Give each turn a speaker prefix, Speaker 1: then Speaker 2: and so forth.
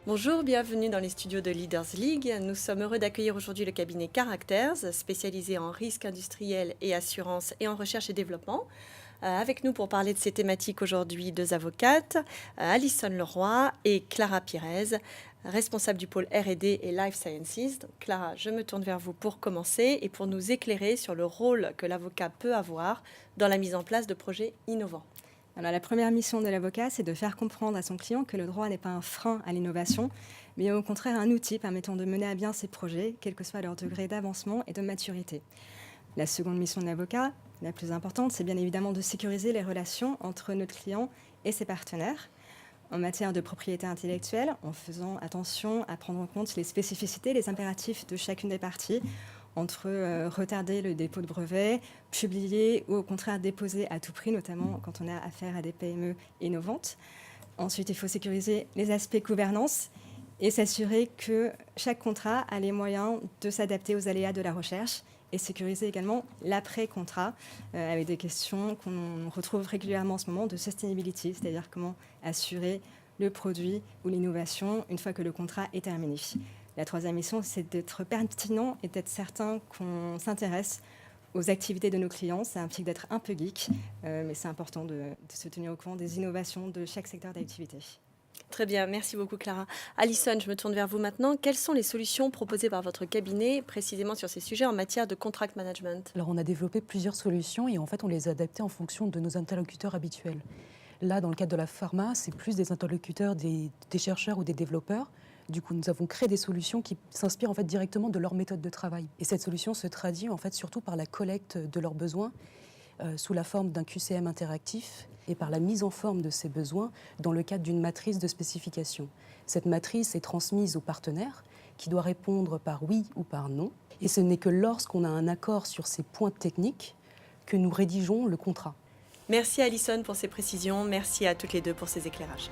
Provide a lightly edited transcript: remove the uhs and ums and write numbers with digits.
Speaker 1: Bonjour, bienvenue dans les studios de Leaders League. Nous sommes heureux d'accueillir aujourd'hui le cabinet Characters, spécialisé en risque industriel et assurance et en recherche et développement. Avec nous pour parler de ces thématiques aujourd'hui, deux avocates, Alison Leroy et Clara Pires, responsable du pôle R&D et Life Sciences. Donc, Clara, je me tourne vers vous pour commencer et pour nous éclairer sur le rôle que l'avocat peut avoir dans la mise en place de projets innovants.
Speaker 2: Alors, la première mission de l'avocat, c'est de faire comprendre à son client que le droit n'est pas un frein à l'innovation, mais au contraire un outil permettant de mener à bien ses projets, quel que soit leur degré d'avancement et de maturité. La seconde mission de l'avocat, la plus importante, c'est bien évidemment de sécuriser les relations entre notre client et ses partenaires en matière de propriété intellectuelle, en faisant attention à prendre en compte les spécificités, les impératifs de chacune des parties, entre retarder le dépôt de brevet, publier ou au contraire déposer à tout prix, notamment quand on a affaire à des PME innovantes. Ensuite, il faut sécuriser les aspects gouvernance et s'assurer que chaque contrat a les moyens de s'adapter aux aléas de la recherche et sécuriser également l'après-contrat avec des questions qu'on retrouve régulièrement en ce moment de sustainability, c'est-à-dire comment assurer le produit ou l'innovation une fois que le contrat est terminé. La troisième mission, c'est d'être pertinent et d'être certain qu'on s'intéresse aux activités de nos clients. Ça implique d'être un peu geek, mais c'est important de se tenir au courant des innovations de chaque secteur d'activité.
Speaker 1: Très bien, merci beaucoup Clara. Alison, je me tourne vers vous maintenant. Quelles sont les solutions proposées par votre cabinet précisément sur ces sujets en matière de contract management?
Speaker 3: Alors on a développé plusieurs solutions et en fait on les a adaptées en fonction de nos interlocuteurs habituels. Là, dans le cadre de la pharma, c'est plus des interlocuteurs des chercheurs ou des développeurs. Du coup, nous avons créé des solutions qui s'inspirent en fait directement de leur méthode de travail. Et cette solution se traduit en fait surtout par la collecte de leurs besoins sous la forme d'un QCM interactif et par la mise en forme de ces besoins dans le cadre d'une matrice de spécification. Cette matrice est transmise au partenaire qui doit répondre par oui ou par non. Et ce n'est que lorsqu'on a un accord sur ces points techniques que nous rédigeons le contrat.
Speaker 1: Merci Alison pour ces précisions. Merci à toutes les deux pour ces éclairages.